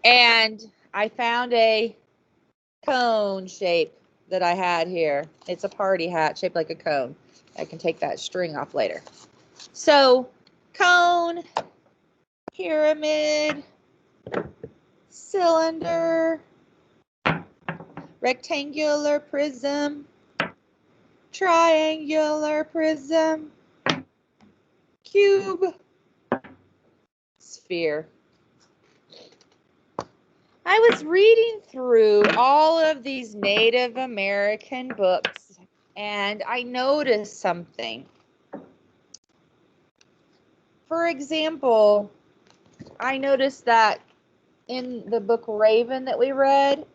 And I found a cone shape that I had here. It's a party hat shaped like a cone. I can take that string off later. So, cone, pyramid, cylinder, rectangular prism, triangular prism, cube, sphere. I was reading through all of these Native American books and I noticed something. For example, I noticed that in the book Raven that we read,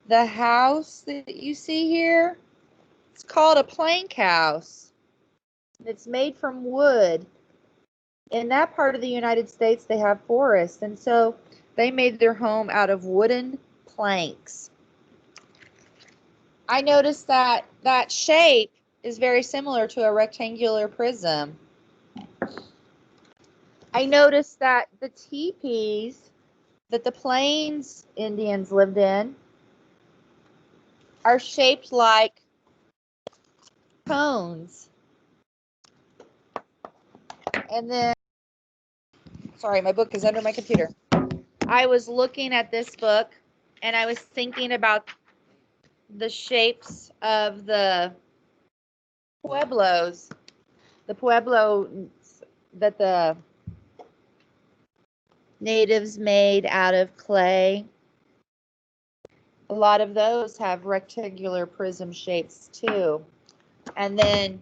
the house that you see here, it's called a plank house. It's made from wood. In that part of the United States, they have forests, and so they made their home out of wooden planks. I noticed that that shape is very similar to a rectangular prism. I noticed that the teepees that the Plains Indians lived in are shaped like cones. And then, sorry, my book is under my computer. I was looking at this book and I was thinking about the shapes of the pueblos that the natives made out of clay. A lot of those have rectangular prism shapes too. And then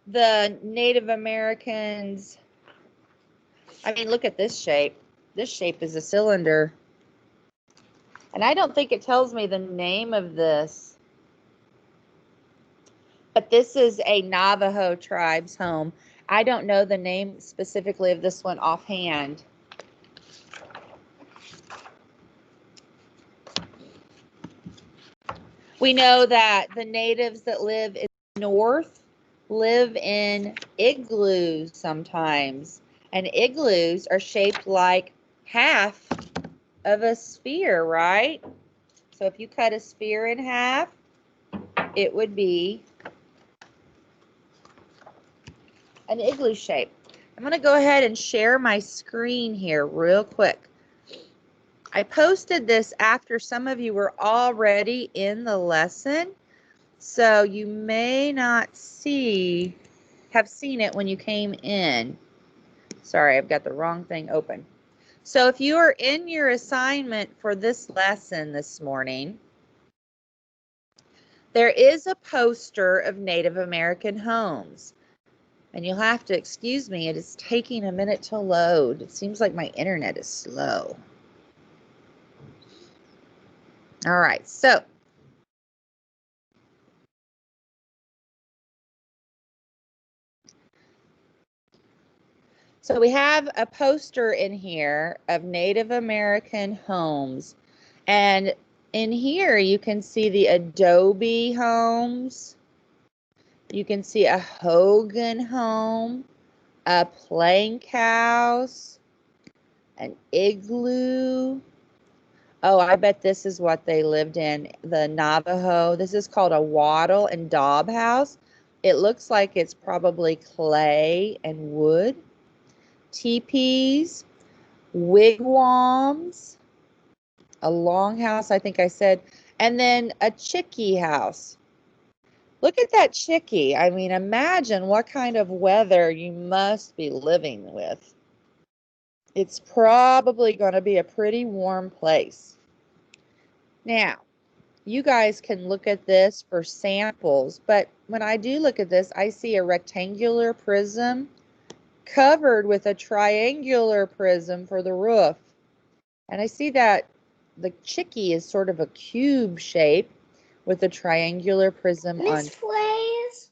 the Native Americans, I mean, look at this shape. This shape is a cylinder. And I don't think it tells me the name of this. But this is a Navajo tribe's home. I don't know the name specifically of this one offhand. We know that the natives that live in the north live in igloos sometimes. And igloos are shaped like half of a sphere, right? So if you cut a sphere in half, it would be an igloo shape. I'm going to go ahead and share my screen here real quick. I posted this after some of you were already in the lesson, so you may not have seen it when you came in. Sorry, I've got the wrong thing open. So if you are in your assignment for this lesson this morning, there is a poster of Native American homes. And you'll have to excuse me, it is taking a minute to load. It seems like my internet is slow. All right, so we have a poster in here of Native American homes. And in here you can see the adobe homes. You can see a Hogan home, a plank house, an igloo. Oh, I bet this is what they lived in, the Navajo. This is called a wattle and daub house. It looks like it's probably clay and wood. Teepees, wigwams, a longhouse, I think I said, and then a chickie house. Look at that chickie. I mean, imagine what kind of weather you must be living with. It's probably going to be a pretty warm place. Now, you guys can look at this for samples, but when I do look at this, I see a rectangular prism covered with a triangular prism for the roof. And I see that the chickie is sort of a cube shape with a triangular prism on. Miss Blaze?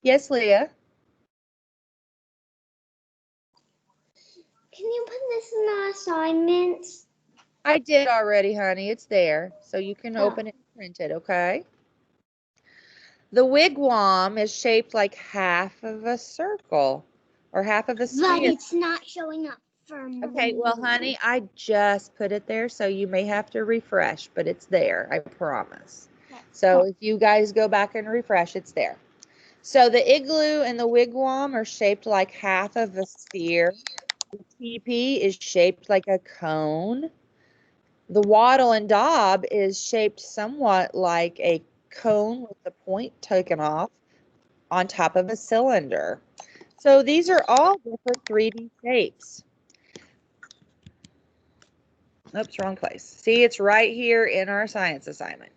Yes, Leah? Can you put this in the assignments? I did already, honey. It's there. So you can open it and print it, okay? The wigwam is shaped like half of a circle or half of a sphere. But it's not showing up Okay, well, honey, I just put it there, so you may have to refresh, but it's there, I promise. So if you guys go back and refresh, it's there. So the igloo and the wigwam are shaped like half of a sphere. The teepee is shaped like a cone. The wattle and daub is shaped somewhat like a cone with the point taken off on top of a cylinder. So these are all different 3D shapes. Oops, wrong place. See, it's right here in our science assignment.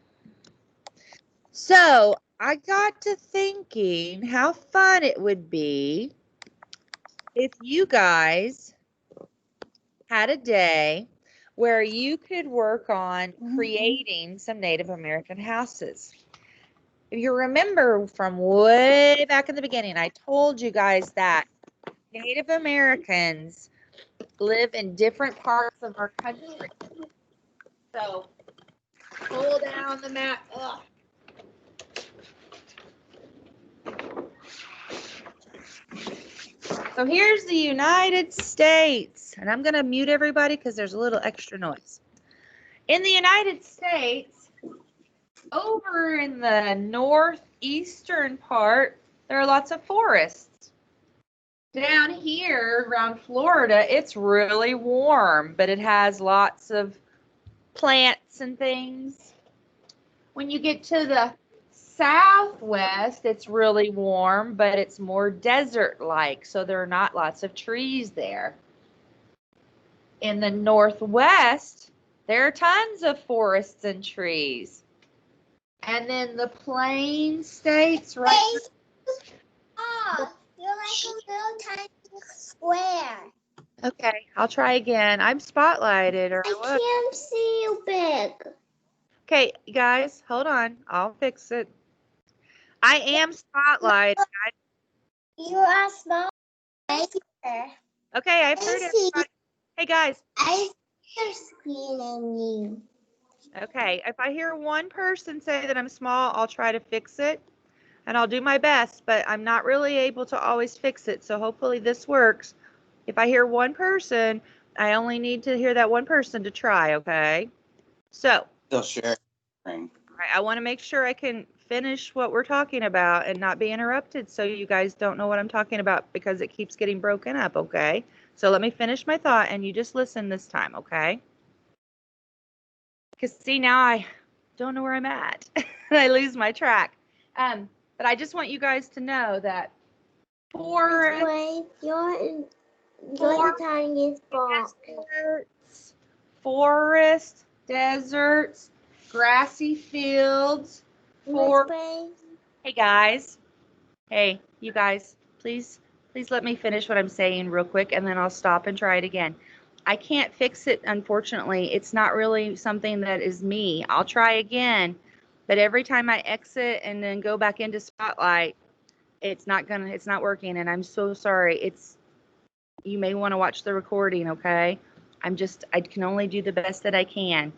So I got to thinking how fun it would be if you guys had a day where you could work on creating some Native American houses. If you remember from way back in the beginning, I told you guys that Native Americans live in different parts of our country. So pull down the map. Ugh. So here's the United States, and I'm going to mute everybody because there's a little extra noise. In the United States, over in the northeastern part, there are lots of forests. Down here around Florida, it's really warm, but it has lots of plants and things. When you get to the southwest, it's really warm, but it's more desert-like, so there are not lots of trees there. In the northwest, there are tons of forests and trees. And then the plain states, right? Oh, you're like a little tiny square. Okay, I'll try again. I'm spotlighted, or I what? can't see you big. Okay, guys, hold on. I'll fix it. I am spotlighted. You are small right here. Okay, I've heard everybody. Hey, guys. I see your screen and you. Okay, if I hear one person say that I'm small, I'll try to fix it. And I'll do my best, but I'm not really able to always fix it. So hopefully this works. If I hear one person, I only need to hear that one person to try, okay? So, Still sharing. I want to make sure I can finish what we're talking about and not be interrupted so you guys don't know what I'm talking about because it keeps getting broken up, okay? So let me finish my thought and you just listen this time, okay? Because see, now I don't know where I'm at. I lose my track. But I just want you guys to know that Wait, you're the tiniest box. Forests, deserts, grassy fields, Hey guys. Hey, you guys, please let me finish what I'm saying real quick and then I'll stop and try it again. I can't fix it, unfortunately. It's not really something that is me. I'll try again, but every time I exit and then go back into Spotlight, it's not working, and I'm so sorry. You may want to watch the recording, okay? I can only do the best that I can.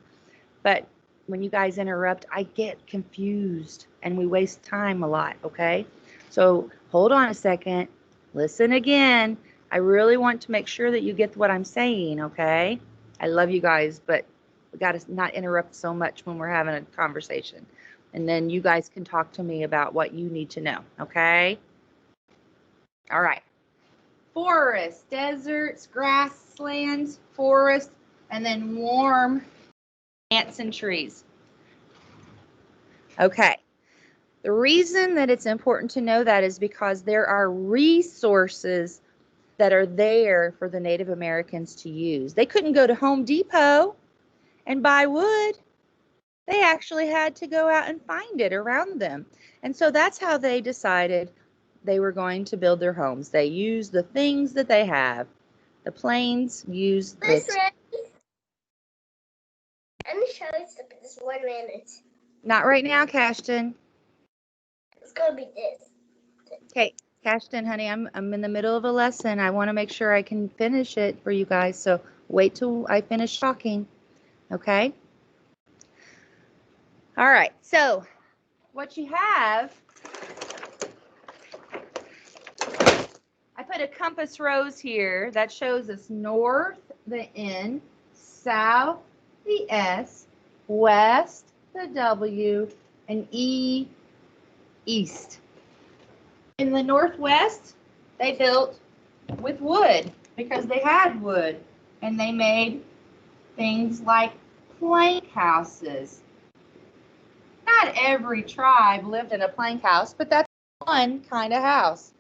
But when you guys interrupt, I get confused and we waste time a lot, okay? So hold on a second, listen again. I really want to make sure that you get what I'm saying, okay? I love you guys, but we got to not interrupt so much when we're having a conversation. And then you guys can talk to me about what you need to know, okay? All right. Forests, deserts, grasslands, forests, and then warm plants and trees. Okay. The reason that it's important to know that is because there are resources that are there for the Native Americans to use. They couldn't go to Home Depot and buy wood. They actually had to go out and find it around them. And so that's how they decided they were going to build their homes. They used the things that they have. The plains used Let me show you something. This 1 minute. Not right now, Cashton. It's gonna be this. Okay, Cashton, honey, I'm in the middle of a lesson. I want to make sure I can finish it for you guys. So wait till I finish talking. Okay? All right. So what you have, I put put a compass rose here that shows us north, the N, south, the S, west, the W, and E, east. In the Northwest, they built with wood because they had wood, and they made things like plank houses. Not every tribe lived in a plank house, but that's one kind of house.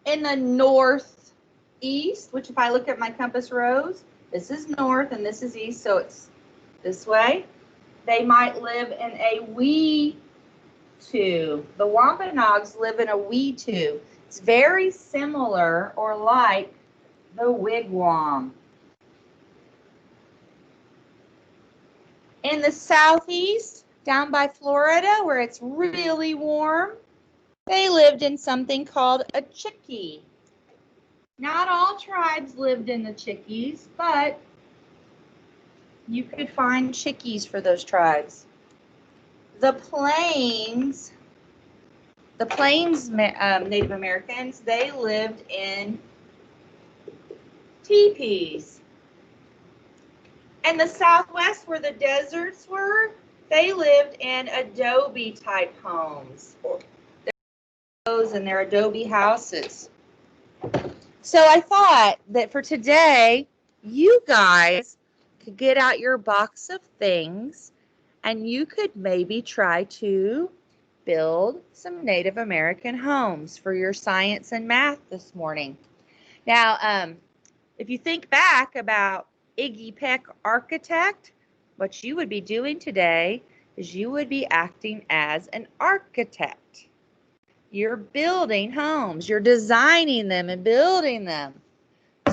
In the northeast, which if I look at my compass rose, this is north and this is east, so it's this way. They might live in a wetu. The Wampanoags live in a wetu. It's very similar or like the wigwam. In the southeast, down by Florida, where it's really warm, they lived in something called a chickee. Not all tribes lived in the chickees, but you could find chickees for those tribes. The Plains Native Americans, they lived in teepees. And the Southwest, where the deserts were, they lived in adobe type homes. And their adobe houses. So I thought that for today, you guys could get out your box of things and you could maybe try to build some Native American homes for your science and math this morning. Now, if you think back about Iggy Peck Architect, what you would be doing today is you would be acting as an architect. You're building homes, you're designing them and building them.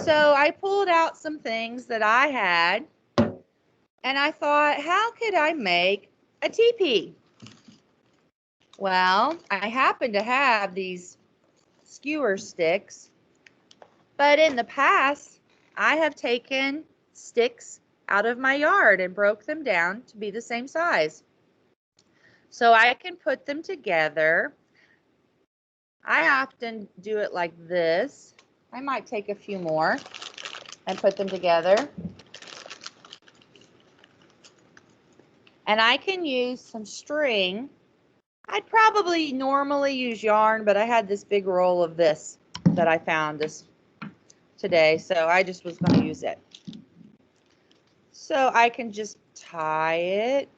So I pulled out some things that I had and I thought, how could I make a teepee? Well, I happen to have these skewer sticks, but in the past, I have taken sticks out of my yard and broke them down to be the same size. So I can put them together. I often do it like this. I might take a few more and put them together. And I can use some string. I'd probably normally use yarn, but I had this big roll of this that I found today, so I just was going to use it. So I can just tie it.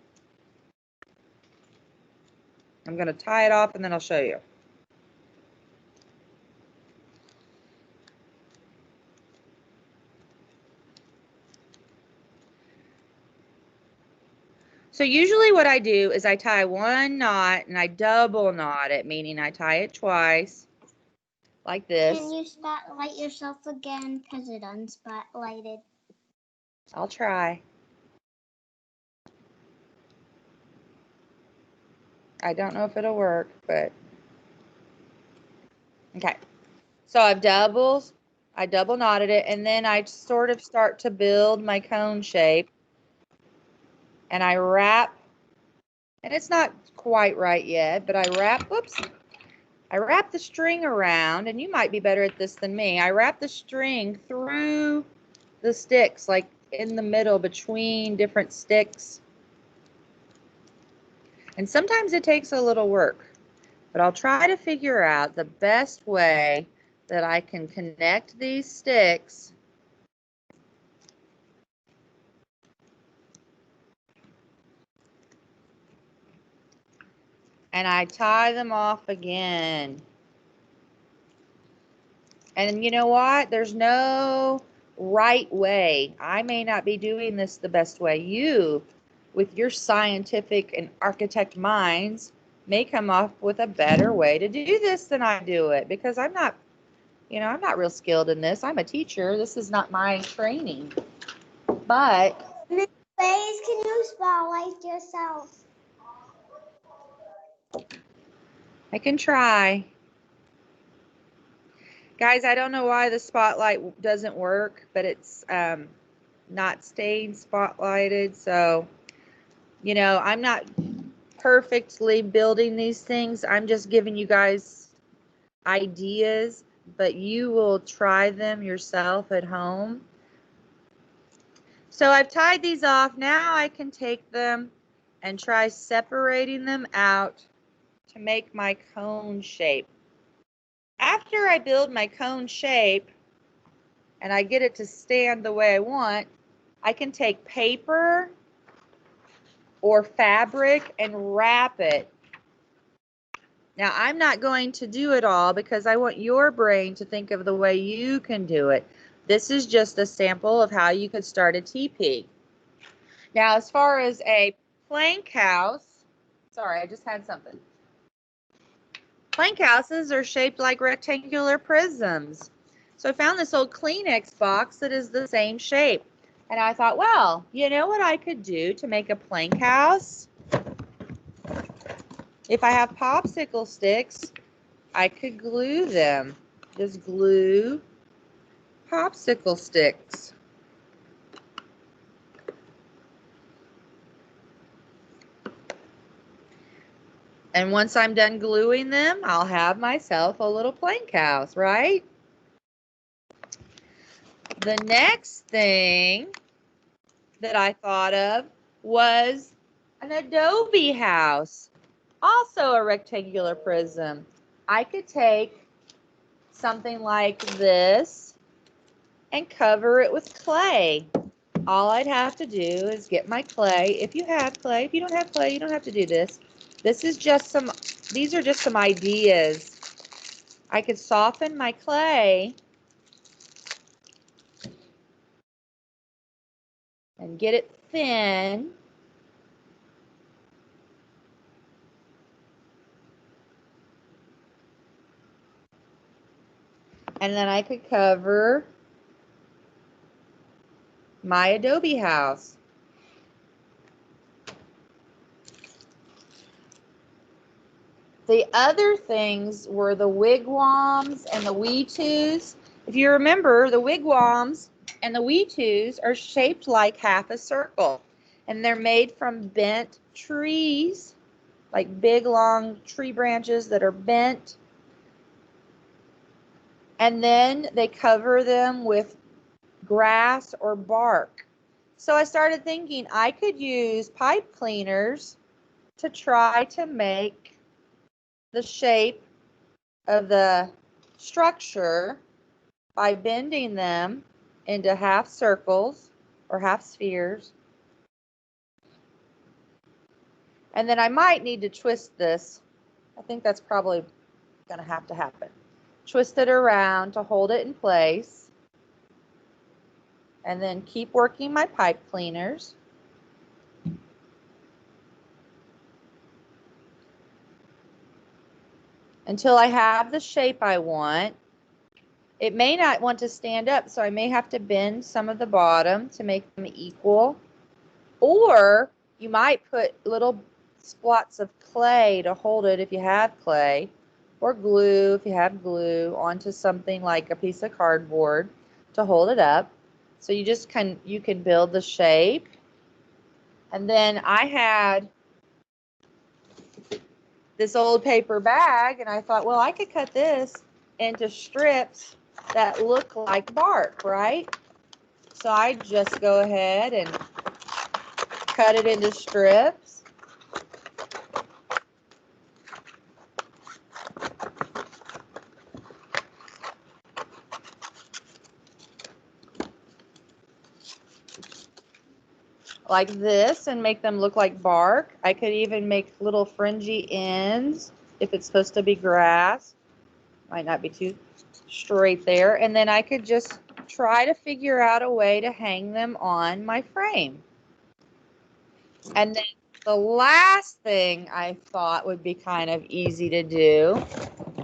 I'm going to tie it off and then I'll show you. So usually what I do is I tie one knot and I double knot it, meaning I tie it twice, like this. Can you spotlight yourself again because it unspotlighted? I'll try. I don't know if it'll work, but okay. So I double knotted it, and then I sort of start to build my cone shape. And I wrap, and it's not quite right yet, but I wrap the string around, and you might be better at this than me. I wrap the string through the sticks, like in the middle between different sticks. And sometimes it takes a little work, but I'll try to figure out the best way that I can connect these sticks and I tie them off again. And you know what? There's no right way. I may not be doing this the best way. You, with your scientific and architect minds, may come up with a better way to do this than I do it, because I'm not real skilled in this. I'm a teacher. This is not my training. But Ways can you spotlight yourself? I can try. Guys, I don't know why the spotlight doesn't work, but it's not staying spotlighted. So, I'm not perfectly building these things. I'm just giving you guys ideas, but you will try them yourself at home. So I've tied these off. Now I can take them and try separating them out to make my cone shape. After I build my cone shape and I get it to stand the way I want, I can take paper or fabric and wrap it. Now, I'm not going to do it all because I want your brain to think of the way you can do it. This is just a sample of how you could start a teepee. Now, as far as a plank house, sorry, I just had something. Plank houses are shaped like rectangular prisms. So I found this old Kleenex box that is the same shape. And I thought, well, you know what I could do to make a plank house? If I have popsicle sticks, I could glue them. Just glue popsicle sticks. And once I'm done gluing them, I'll have myself a little plank house, right? The next thing that I thought of was an adobe house, also a rectangular prism. I could take something like this and cover it with clay. All I'd have to do is get my clay. If you have clay, if you don't have clay, you don't have to do this. This is just some, these are just some ideas. I could soften my clay and get it thin. And then I could cover my adobe house. The other things were the wigwams and the weetus. If you remember, the wigwams and the weetus are shaped like half a circle. And they're made from bent trees, like big long tree branches that are bent. And then they cover them with grass or bark. So I started thinking I could use pipe cleaners to try to make the shape of the structure by bending them into half circles or half spheres. And then I might need to twist this. I think that's probably going to have to happen. Twist it around to hold it in place. And then keep working my pipe cleaners. Until I have the shape I want. It may not want to stand up, so I may have to bend some of the bottom to make them equal. Or you might put little splots of clay to hold it if you have clay, or glue if you have glue, onto something like a piece of cardboard to hold it up. So you just can build the shape. And then I had this old paper bag, and I thought, well, I could cut this into strips that look like bark, right? So I just go ahead and cut it into strips. Like this, and make them look like bark. I could even make little fringy ends if it's supposed to be grass. Might not be too straight there. And then I could just try to figure out a way to hang them on my frame. And then the last thing I thought would be kind of easy to do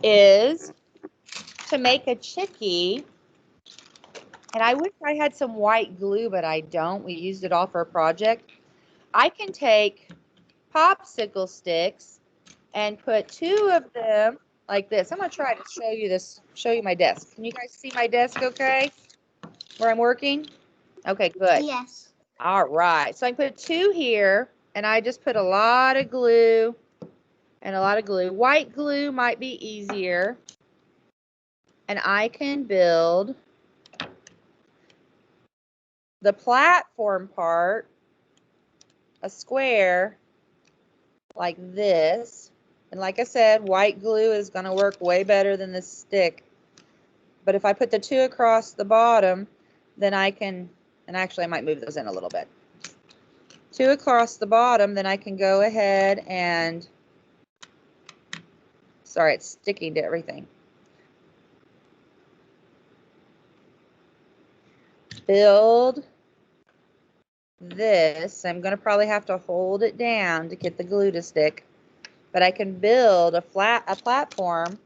is to make a chickie. And I wish I had some white glue, but I don't. We used it all for a project. I can take popsicle sticks and put 2 of them like this. I'm going to try to show you this, show you my desk. Can you guys see my desk okay? Where I'm working? Okay, good. Yes. All right. So I put 2 here, and I just put a lot of glue and a lot of glue. White glue might be easier. and I can build the platform part, a square like this. And like I said, white glue is going to work way better than this stick. But if I put the 2 across the bottom, then I can, and actually I might move those in a little bit. 2 across the bottom, then I can go ahead and, sorry, it's sticking to everything. Build this. I'm going to probably have to hold it down to get the glue to stick. But I can build a platform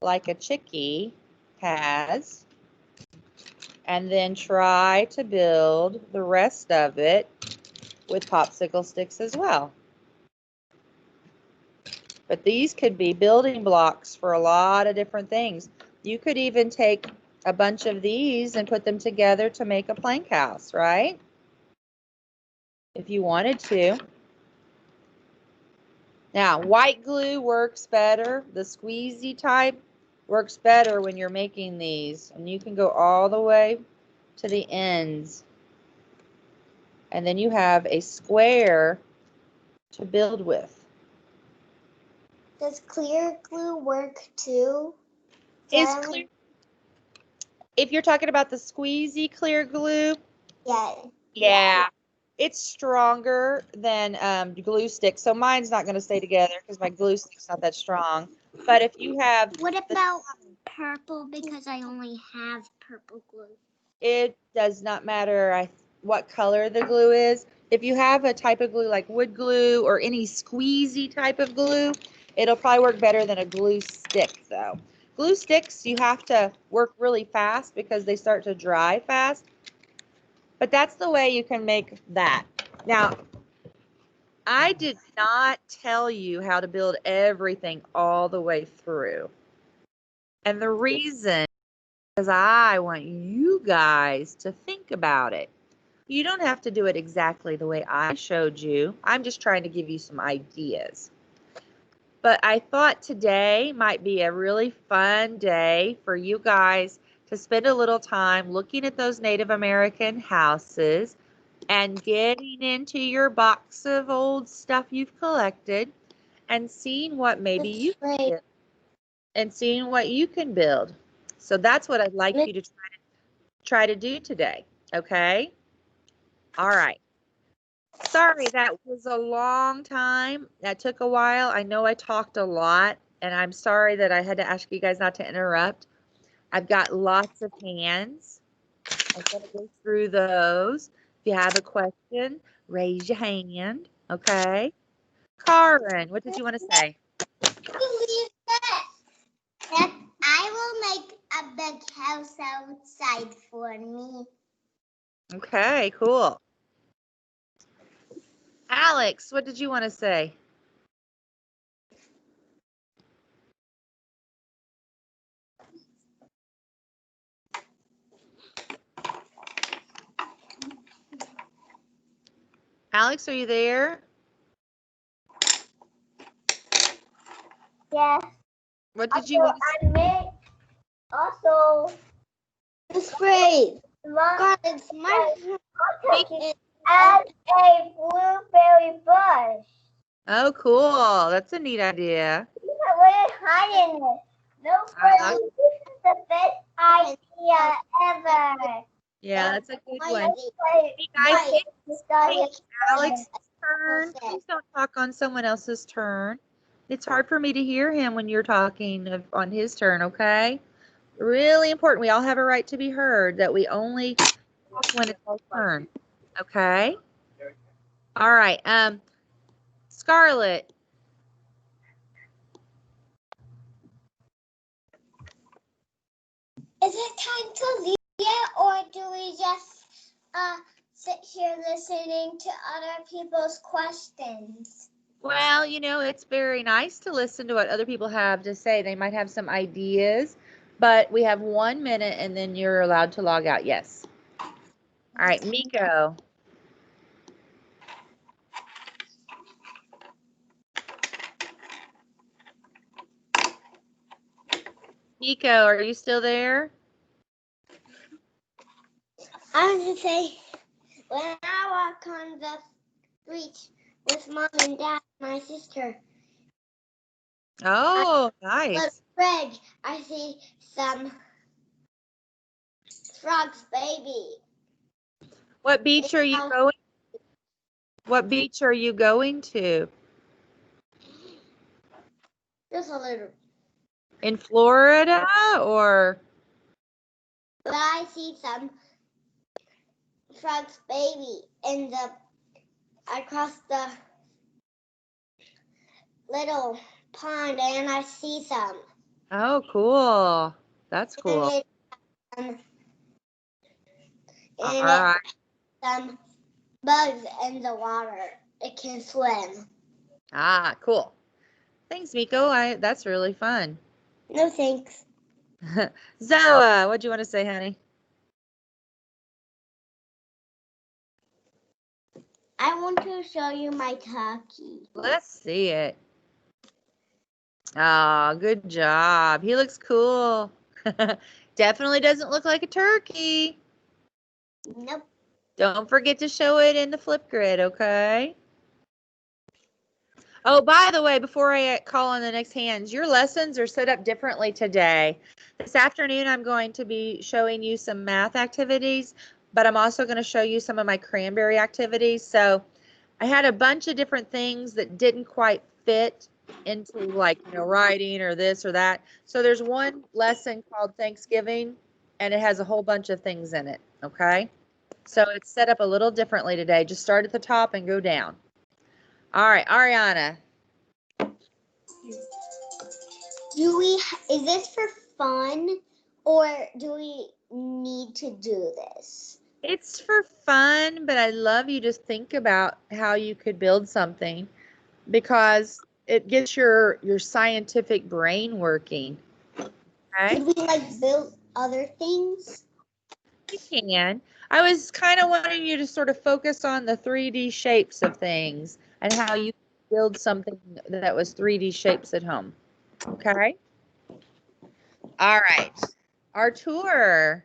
like a chickie has, and then try to build the rest of it with popsicle sticks as well. But these could be building blocks for a lot of different things. You could even take a bunch of these and put them together to make a plank house, right? If you wanted to. Now, white glue works better. The squeezy type works better when you're making these. And you can go all the way to the ends. And then you have a square to build with. Does clear glue work too? Is clear, if you're talking about the squeezy clear glue, yeah, it's stronger than glue sticks. So mine's not going to stay together because my glue stick's not that strong. But if you have, what about purple? Because I only have purple glue. It does not matter what color the glue is. If you have a type of glue like wood glue or any squeezy type of glue, it'll probably work better than a glue stick though. Glue sticks, you have to work really fast because they start to dry fast. But that's the way you can make that. Now, I did not tell you how to build everything all the way through. And the reason is I want you guys to think about it. You don't have to do it exactly the way I showed you. I'm just trying to give you some ideas. But I thought today might be a really fun day for you guys to spend a little time looking at those Native American houses and getting into your box of old stuff you've collected and seeing what maybe you can build and seeing what you can build. So that's what I'd like you to try to do today. Okay? All right. Sorry, that was a long time. That took a while. I know I talked a lot, and I'm sorry that I had to ask you guys not to interrupt. I've got lots of hands. I'm going to go through those. If you have a question, raise your hand. Okay. Karen, what did you want to say? That I will make a big house outside for me. Okay, cool. Alex, what did you want to say? Alex, are you there? Yes. What did you want to say? I made also spray. It's my and a blueberry bush. Oh, cool. That's a neat idea. We're hiding it. Nobody. This is the best idea ever. Yeah, that's a good one. Hey guys, it's Alex's turn. Please don't talk on someone else's turn. It's hard for me to hear him when you're talking on his turn, okay? Really important. We all have a right to be heard, that we only talk when it's our turn. Okay? All right. Scarlett. Is it time to leave yet, or do we just sit here listening to other people's questions? Well, you know, it's very nice to listen to what other people have to say. They might have some ideas, but we have 1 minute and then you're allowed to log out. Yes. All right, Miko. Nico, are you still there? I was to say, when I walk on the street with mom and dad, my sister, Oh, the nice. bridge, I see some frogs baby. What beach are you going? What beach are you going to? Just a little. In Florida or? But I see some frogs baby in the across the little pond, and I see some. Oh, cool. That's cool. And All right. some bugs in the water. It can swim. Ah, cool. Thanks, Miko. That's really fun. No thanks. Zoa, what do you want to say, honey? I want to show you my turkey. Let's see it. Ah, good job. He looks cool. Definitely doesn't look like a turkey. Nope. Don't forget to show it in the Flipgrid, okay? Oh, by the way, before I call on the next hands, your lessons are set up differently today. This afternoon, I'm going to be showing you some math activities, but I'm also going to show you some of my cranberry activities. So I had a bunch of different things that didn't quite fit into like, writing or this or that. So there's one lesson called Thanksgiving, and it has a whole bunch of things in it, okay? So it's set up a little differently today. Just start at the top and go down. All right, Ariana. Is this for fun, or do we need to do this? It's for fun, but I love you to think about how you could build something because it gets your scientific brain working. Okay? Could we like build other things? You can. I was kind of wanting you to sort of focus on the 3D shapes of things and how you build something that was 3D shapes at home. Okay? All right. Artur.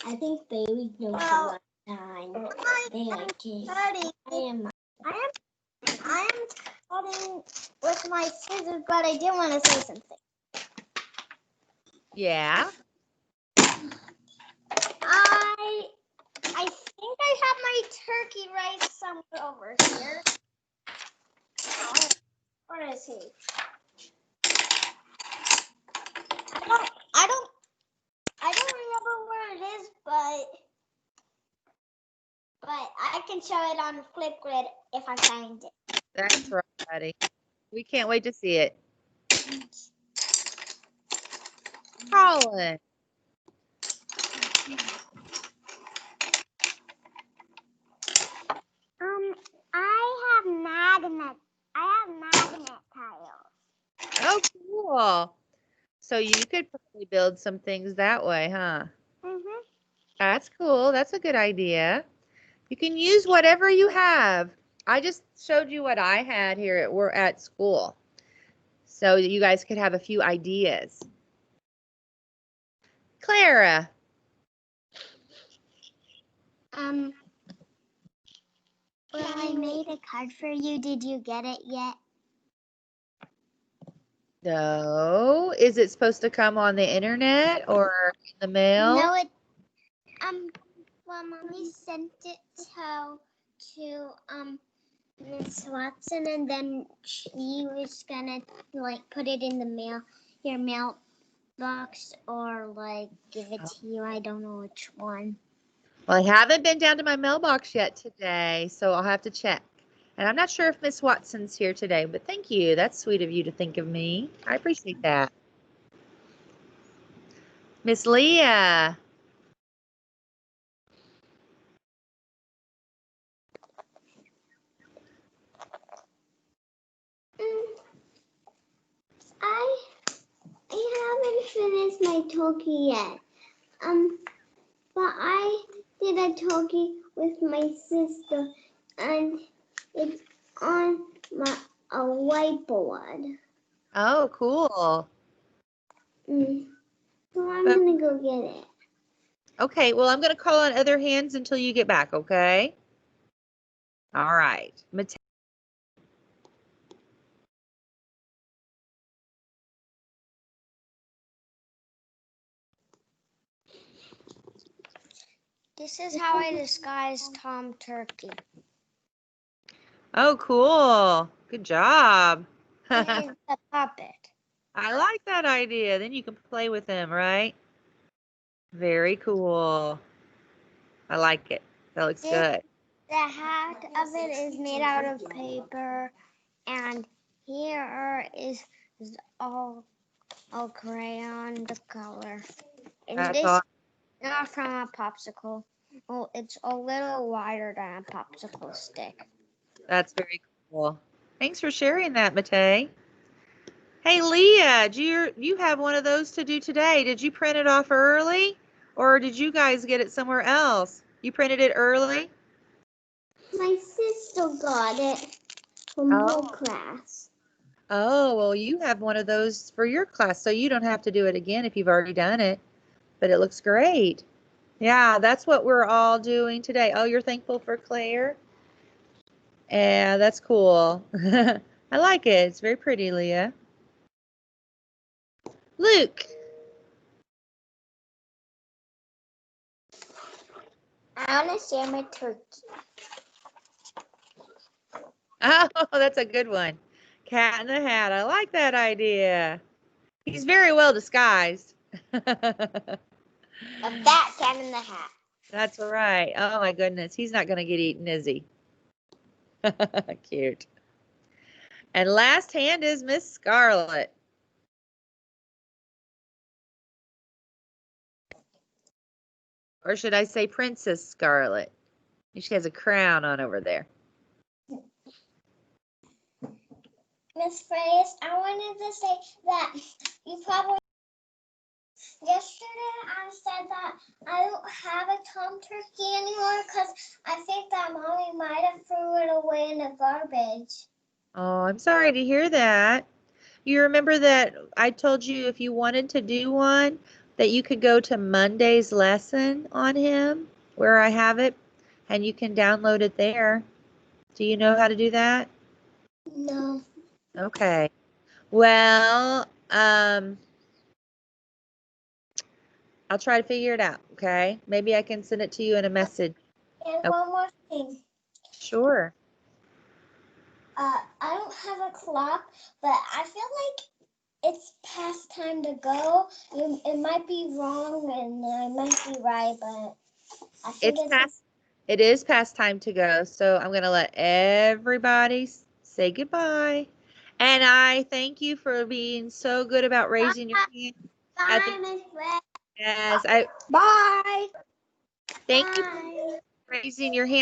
I think baby knows a lot of time. I am cutting with my scissors, but I did want to say something. Yeah. I think I have my turkey right somewhere over here. Where is he? I don't remember where it is, but I can show it on Flipgrid if I find it. That's right, buddy. We can't wait to see it. Colin. I have magnet tiles. Oh, cool. So you could probably build some things that way, huh? Mhm. That's cool. That's a good idea. You can use whatever you have. I just showed you what I had here at school, so that you guys could have a few ideas. Clara. Well, I made a card for you. Did you get it yet? No. Is it supposed to come on the internet or in the mail? No, well, Mommy sent it to Miss Watson, and then she was gonna like put it in your mailbox, or like give it to you. I don't know which one. Well, I haven't been down to my mailbox yet today, so I'll have to check. And I'm not sure if Miss Watson's here today, but thank you. That's sweet of you to think of me. I appreciate that. Miss Leah. I haven't finished my turkey yet. But I did a turkey with my sister, and it's on a whiteboard. Oh, cool. So I'm Uh, gonna go get it. Okay, well, I'm going to call on other hands until you get back, okay? All right. This is how I disguise Tom Turkey. Oh, cool. Good job. And he's a puppet. I like that idea. Then you can play with him, right? Very cool. I like it. That looks good. The hat of it is made out of paper, and here is all crayon, the color. And That's this all. not from a popsicle. Well, it's a little wider than a popsicle stick. That's very cool. Thanks for sharing that, Matei. Hey, Leah, do you have one of those to do today? Did you print it off early, or did you guys get it somewhere else? You printed it early? My sister got it from her class. Oh, well, you have one of those for your class, so you don't have to do it again if you've already done it. But it looks great. Yeah, that's what we're all doing today. Oh, you're thankful for Claire? Yeah, that's cool. I like it. It's very pretty, Leah. Luke. I want to share my turkey. Oh, that's a good one. Cat in the Hat. I like that idea. He's very well disguised. A fat cat in the hat. That's right. Oh my goodness. He's not going to get eaten, is he? Cute. And last hand is Miss Scarlett. Or should I say Princess Scarlet? She has a crown on over there. Miss Grace, I wanted to say that you probably yesterday I said that I don't have a Tom Turkey anymore because I think that Mommy might have threw it away in the garbage. Oh, I'm sorry to hear that. You remember that I told you if you wanted to do one, that you could go to Monday's lesson on him, where I have it, and you can download it there. Do you know how to do that? No. Okay. Well, I'll try to figure it out, okay? Maybe I can send it to you in a message. And Oh, one more thing. sure. I don't have a clock, but I feel like it's past time to go. It might be wrong and I might be right, but I think It is past time to go, so I'm going to let everybody say goodbye. And I thank you for being so good about raising your hand. Bye, Miss Red. Yes, Bye. thank you Bye. for raising your hand.